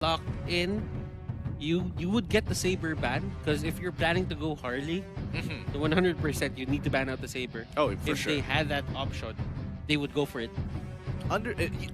locked in, you would get the saber ban, because if you're planning to go Harley, the 100% you need to ban out the saber. Oh, for if sure. they had that option, they would go for it. I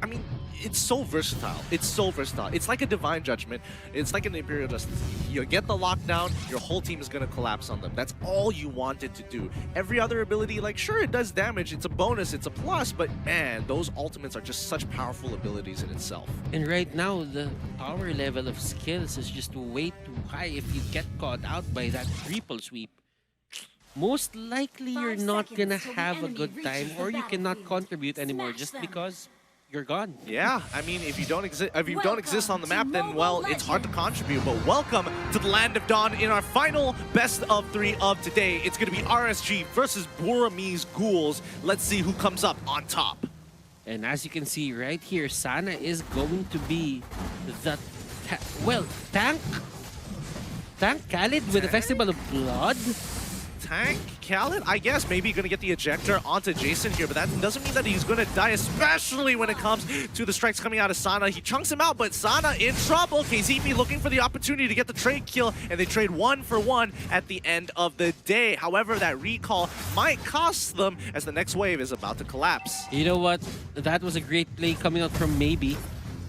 mean, it's so versatile. It's so versatile. It's like a divine judgment. It's like an imperial justice. You get the lockdown, your whole team is going to collapse on them. That's all you wanted to do. Every other ability, like, sure, it does damage. It's a bonus. It's a plus. But, man, those ultimates are just such powerful abilities in itself. And right now, the power level of skills is just way too high. If you get caught out by that triple sweep, most likely you're not gonna have a good time, or you cannot contribute anymore just because you're gone. Yeah, I mean, if you don't exist on the map, then, well, it's hard to contribute. But welcome to the Land of Dawn in our final best of 3 of today. It's going to be RSG versus Burmese Ghouls. Let's see who comes up on top. And as you can see right here, Sana is going to be the tank Khalid with the Festival of Blood. Tank Khalid, I guess, maybe going to get the ejector onto Jason here, but that doesn't mean that he's going to die, especially when it comes to the strikes coming out of Sana. He chunks him out, but Sana in trouble. KZP looking for the opportunity to get the trade kill, and they trade 1 for 1 at the end of the day. However, that recall might cost them as the next wave is about to collapse. You know what? That was a great play coming out from Maybe,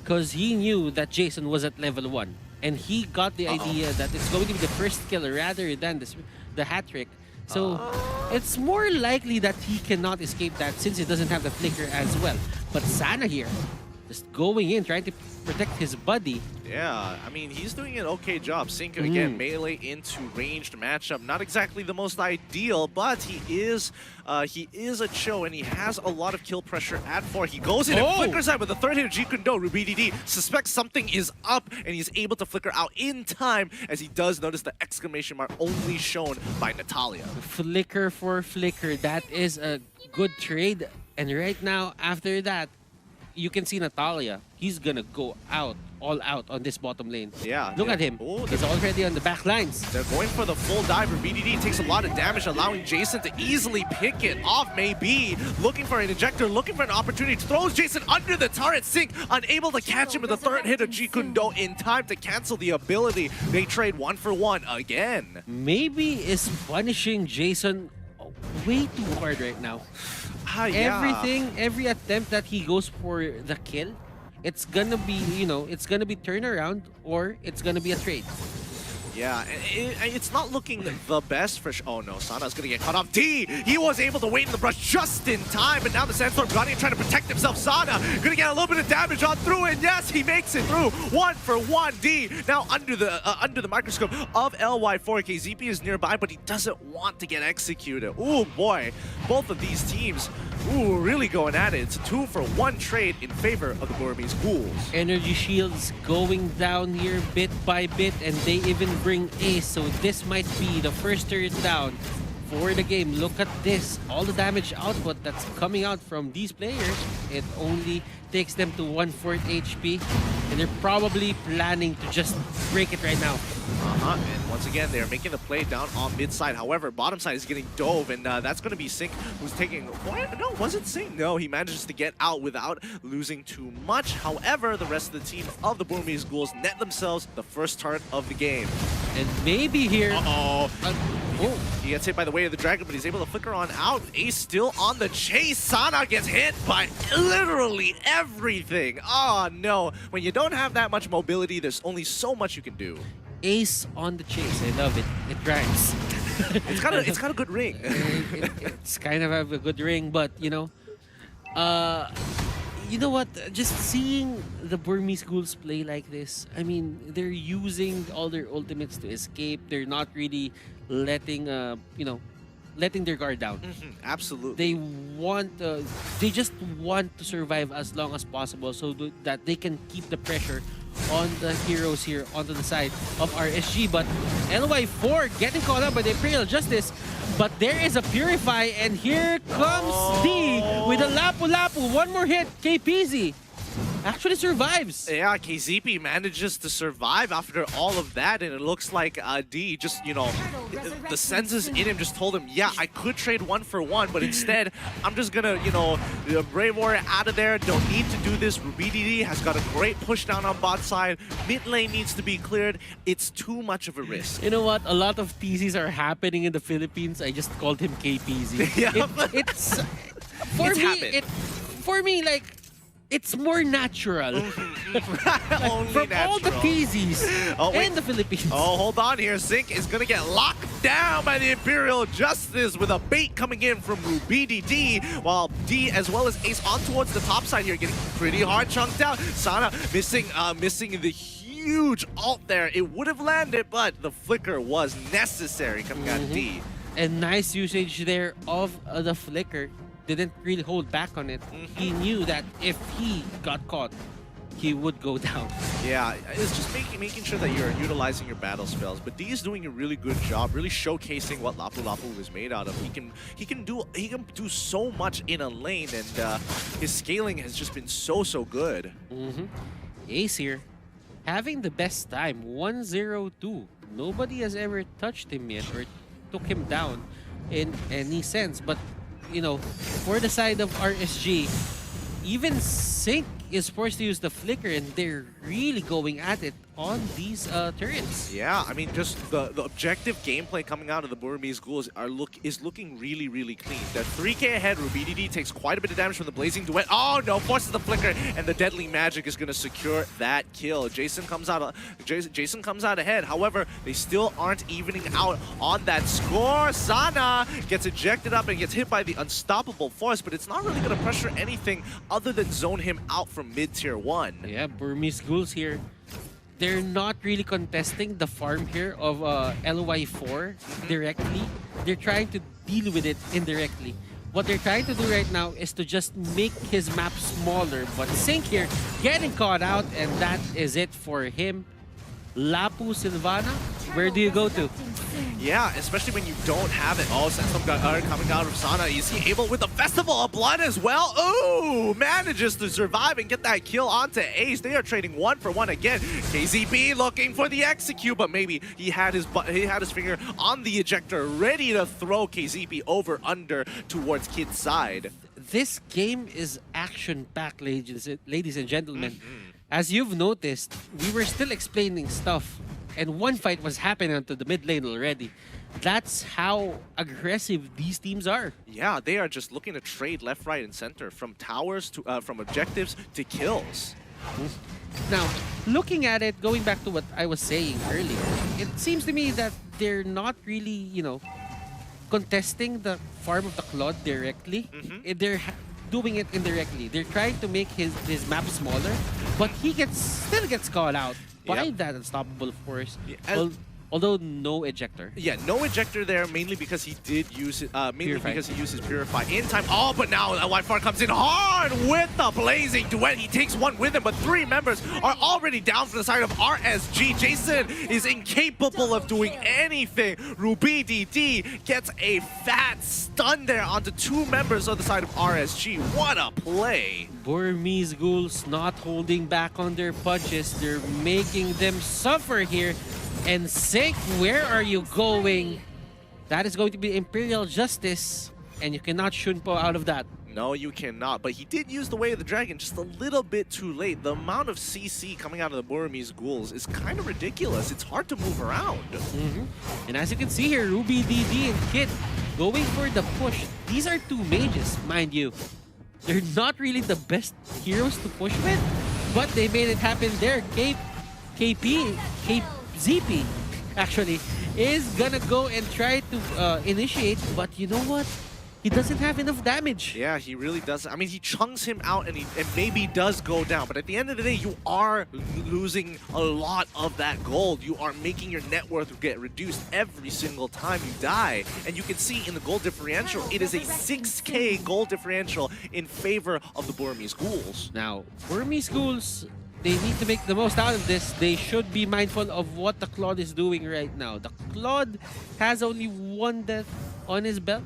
because he knew that Jason was at level 1, and he got the idea that it's going to be the first kill rather than the hat trick. So it's more likely that he cannot escape that since he doesn't have the flicker as well. But Sana here, just going in, trying to protect his buddy. Yeah, I mean, he's doing an okay job. Sync again, melee into ranged matchup. Not exactly the most ideal, but he is a Cho, and he has a lot of kill pressure at 4. He goes in and flickers out with the third hit of Jikundo. RBDD suspects something is up, and he's able to flicker out in time as he does notice the exclamation mark only shown by Natalia. Flicker for flicker, that is a good trade. And right now, after that, you can see Natalia. He's gonna go all out on this bottom lane. Yeah. Look at him. He's already on the back lines. They're going for the full dive. BDD takes a lot of damage, allowing Jason to easily pick it off. Maybe looking for an ejector, looking for an opportunity. Throws Jason under the turret. Sync unable to catch him with the third hit of Jikundo in time to cancel the ability. They trade 1 for 1 again. Maybe is punishing Jason way too hard right now. Yeah. Every attempt that he goes for the kill, it's gonna be, it's gonna be turnaround or it's gonna be a trade. Yeah, and it's not looking the best for oh no, Sana's gonna get caught off. D, he was able to wait in the brush just in time, but now the Sandstorm Guardian trying to protect himself. Sana gonna get a little bit of damage on through, and yes, he makes it through. 1 for 1. D now under the microscope of LY4. KZP is nearby, but he doesn't want to get executed. Ooh boy, both of these teams, really going at it. It's a 2 for 1 trade in favor of the Burmese Ghouls. Energy shields going down here bit by bit, and they even bring Ace, so this might be the first turret down for the game. Look at this, all the damage output that's coming out from these players. It only takes them to 1/4 HP, and they're probably planning to just break it right now. And once again, they're making the play down on mid side. However, bottom side is getting dove, and that's going to be Sync, who's taking... What? No, was it Sync? No, he manages to get out without losing too much. However, the rest of the team of the Burmese Ghouls net themselves the first turret of the game. And maybe here... He gets hit by the weight of the dragon, but he's able to flicker on out. Ace still on the chase. Sana gets hit by literally everything. Oh no, when you don't have that much mobility, there's only so much you can do. Ace on the chase, I love it. It rhymes. It's got a good ring. It's kind of a good ring, but you know what? Just seeing the Burmese Ghouls play like this, I mean, they're using all their ultimates to escape. They're not really letting their guard down. Absolutely. They just want to survive as long as possible so that they can keep the pressure on the heroes here onto the side of RSG. But LY4 getting caught up by the Imperial Justice, but there is a Purify, and here comes D with a Lapu Lapu. One more hit, KPZ. actually survives. Yeah, KZP manages to survive after all of that, and it looks like D just, you know, the senses in him just told him, yeah, I could trade 1 for 1, but instead, I'm just gonna, you know, Brave Warrior out of there, don't need to do this. RubyDD has got a great push down on bot side. Mid lane needs to be cleared. It's too much of a risk. You know what? A lot of TZs are happening in the Philippines. I just called him KPZ. Yeah. It's for It's me. happened. For me, like, it's more natural. Only From natural. all the TZs Oh, wait. in the Philippines. Oh, hold on here. Sync is going to get locked down by the Imperial Justice with a bait coming in from RubyDD, while D as well as Ace on towards the top side here, getting pretty hard chunked out. Sana missing the huge ult there. It would have landed, but the flicker was necessary coming out of D. And nice usage there of the flicker. Didn't really hold back on it. He knew that if he got caught, he would go down. Yeah, it's just making sure that you're utilizing your battle spells. But D is doing a really good job, really showcasing what Lapu Lapu was made out of. He can do so much in a lane, and his scaling has just been so good. Ace here, having the best time, 1-0-2. Nobody has ever touched him yet or took him down in any sense. But you know, for the side of RSG, even Sync is forced to use the flicker, and they're really going at it on these turrets. Yeah, I mean, just the objective gameplay coming out of the Burmese Ghouls is looking really clean. They're 3k ahead. RubyDD takes quite a bit of damage from the Blazing Duet. Oh no, forces the flicker, and the Deadly Magic is going to secure that kill. Jason comes out ahead. However, they still aren't evening out on that score. Sana gets ejected up and gets hit by the Unstoppable Force, but it's not really going to pressure anything other than zone him out from mid-tier 1. Yeah, Burmese Ghouls here. They're not really contesting the farm here of LY4 directly. They're trying to deal with it indirectly. What they're trying to do right now is to just make his map smaller. But Sync here getting caught out, and that is it for him. Lapu Silvana, where do you go to? Yeah, especially when you don't have it. Oh, Sandstorm coming out of Sana. Is he able with the Festival of Blood as well? Ooh, manages to survive and get that kill onto Ace. They are trading 1 for 1 again. KZB looking for the execute, but maybe he had his finger on the ejector, ready to throw KZB over under towards Kid's side. This game is action-packed, ladies and gentlemen. As you've noticed, we were still explaining stuff, and one fight was happening onto the mid lane already. That's how aggressive these teams are. Yeah, they are just looking to trade left, right, and center, from towers to from objectives to kills. Now, looking at it, going back to what I was saying earlier, it seems to me that they're not really, you know, contesting the farm of the Claude directly. They're doing it indirectly. They're trying to make his map smaller, but he still gets caught out by that Unstoppable Force. Yeah, Although no ejector. Yeah, no ejector there, mainly because he did use it, because he uses Purify in time. Oh, but now Y4 comes in hard with the Blazing Duet. He takes one with him, but 3 members are already down from the side of RSG. Jason is incapable of doing anything. RubyDD gets a fat stun there onto 2 members on the side of RSG. What a play. Burmese Ghouls not holding back on their punches. They're making them suffer here. And Sync, where are you going? That is going to be Imperial Justice, and you cannot Shunpo out of that. No, you cannot, but he did use the Way of the Dragon just a little bit too late. The amount of CC coming out of the Burmese Ghouls is kind of ridiculous. It's hard to move around. And as you can see here, RubyDD and Kid going for the push. These are 2 mages, mind you. They're not really the best heroes to push with, but they made it happen there. ZP actually is gonna go and try to initiate, but you know what? He doesn't have enough damage. Yeah, he really doesn't. I mean, he chunks him out and maybe does go down, but at the end of the day, you are losing a lot of that gold. You are making your net worth get reduced every single time you die. And you can see in the gold differential, it is a 6k gold differential in favor of the Burmese Ghouls. Now, Burmese Ghouls, they need to make the most out of this. They should be mindful of what the Claude is doing right now. The Claude has only 1 death on his belt.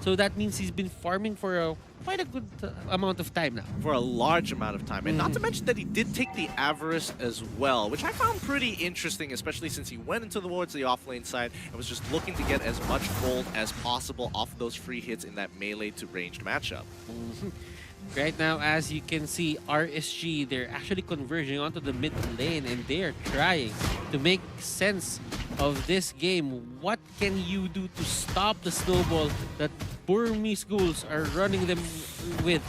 So that means he's been farming for quite a good amount of time now. For a large amount of time. And not to mention that he did take the Avarice as well, which I found pretty interesting, especially since he went towards the off-lane side and was just looking to get as much gold as possible off those free hits in that melee to ranged matchup. Right now, as you can see, RSG, they're actually converging onto the mid lane and they're trying to make sense of this game. What can you do to stop the snowball that Burmese Ghouls are running them with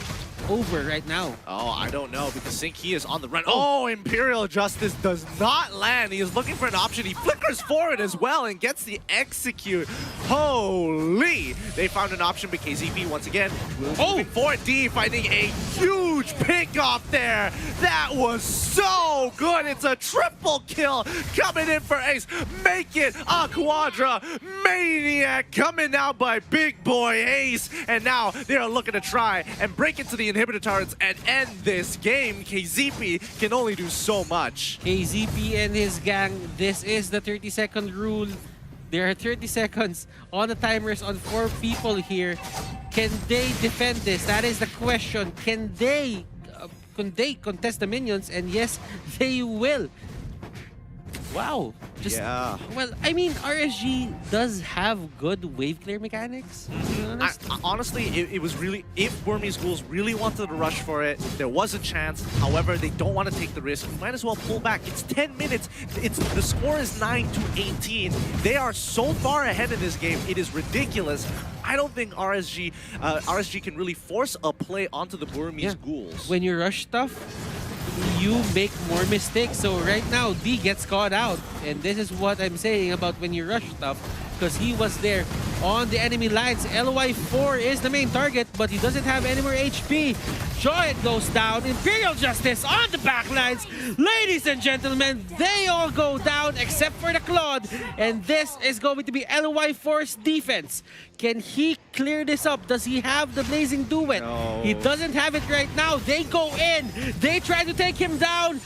over right now? Oh, I don't know, because Sync, he is on the run. Oh, Imperial Justice does not land. He is looking for an option. He flickers forward as well and gets the execute. Holy! They found an option, but KZP once again moving forward. D finding a huge pick off there. That was so good. It's a triple kill coming in for Ace. Make it a quadra. Maniac coming out by big boy Ace. And now they are looking to try and break into the inhibitor turrets and end this game. KZP can only do so much. KZP and his gang, this is the 30-second rule. There are 30 seconds on the timers on 4 people here. Can they defend this? That is the question. Can they contest the minions? And yes, they will. Wow. Just, yeah. Well, I mean, RSG does have good wave clear mechanics. To be honest. Honestly, it was really, if Burmese Ghouls really wanted to rush for it, there was a chance. However, they don't want to take the risk. You might as well pull back. It's 10 minutes. The score is 9-18. They are so far ahead in this game. It is ridiculous. I don't think RSG can really force a play onto the Burmese Ghouls. When you rush stuff, you make more mistakes. So right now, D gets caught out. And this is what I'm saying about when you rush stuff, because he was there on the enemy lines. LY4 is the main target, but he doesn't have any more HP. Joy goes down. Imperial Justice on the back lines. Ladies and gentlemen, they all go down except for the Claude. And this is going to be LY4's defense. Can he clear this up? Does he have the Blazing Duet? No. He doesn't have it right now. They go in. They try to take him down.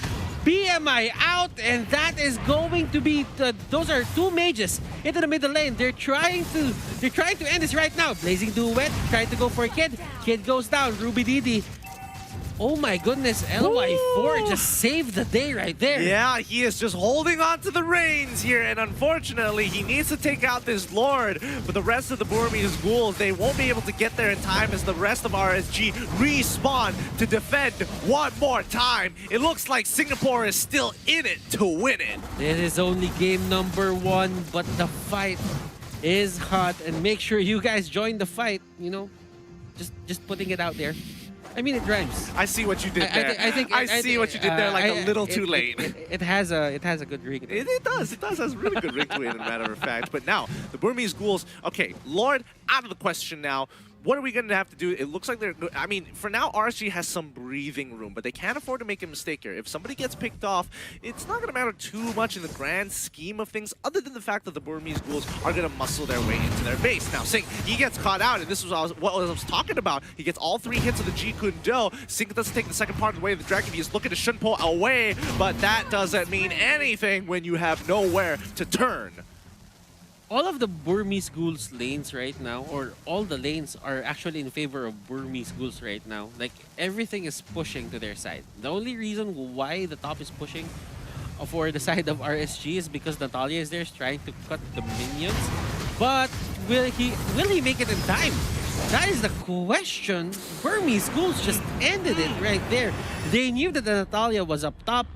BMI out, and that is going to be those are 2 mages into the middle lane. They're trying to end this right now. Blazing Duet trying to go for a Kid. Kid goes down. Ruby Didi. Oh my goodness, LY4 just saved the day right there. Yeah, he is just holding on to the reins here, and unfortunately, he needs to take out this Lord. But the rest of the Burmese Ghouls, they won't be able to get there in time as the rest of RSG respawn to defend one more time. It looks like Singapore is still in it to win it. This is only game number 1, but the fight is hot, and make sure you guys join the fight, you know, just putting it out there. I mean, it rhymes. I see what you did there. I see what you did there, like a little too late. It has a good ring. It does. It does. It has a really good ring to it, as a matter of fact. But now, the Burmese Ghouls, okay, Lord out of the question now. What are we going to have to do? It looks like they're... I mean, for now, RSG has some breathing room, but they can't afford to make a mistake here. If somebody gets picked off, it's not going to matter too much in the grand scheme of things, other than the fact that the Burmese Ghouls are going to muscle their way into their base. Now, Sync, he gets caught out, and this was what I was talking about. He gets all 3 hits of the Jeet Kune Do. Sync doesn't take the second part of the way of the dragon. He is looking to Shunpo away, but that doesn't mean anything when you have nowhere to turn. All of the Burmese Ghouls lanes right now, or all the lanes, are actually in favor of Burmese Ghouls right now. Like, everything is pushing to their side. The only reason why the top is pushing for the side of RSG is because Natalia is there trying to cut the minions. But will he make it in time? That is the question. Burmese Ghouls just ended it right there. They knew that the Natalia was up top.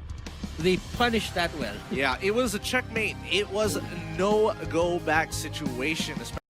They punished that well. Yeah, it was a checkmate. It was a no-go-back situation, especially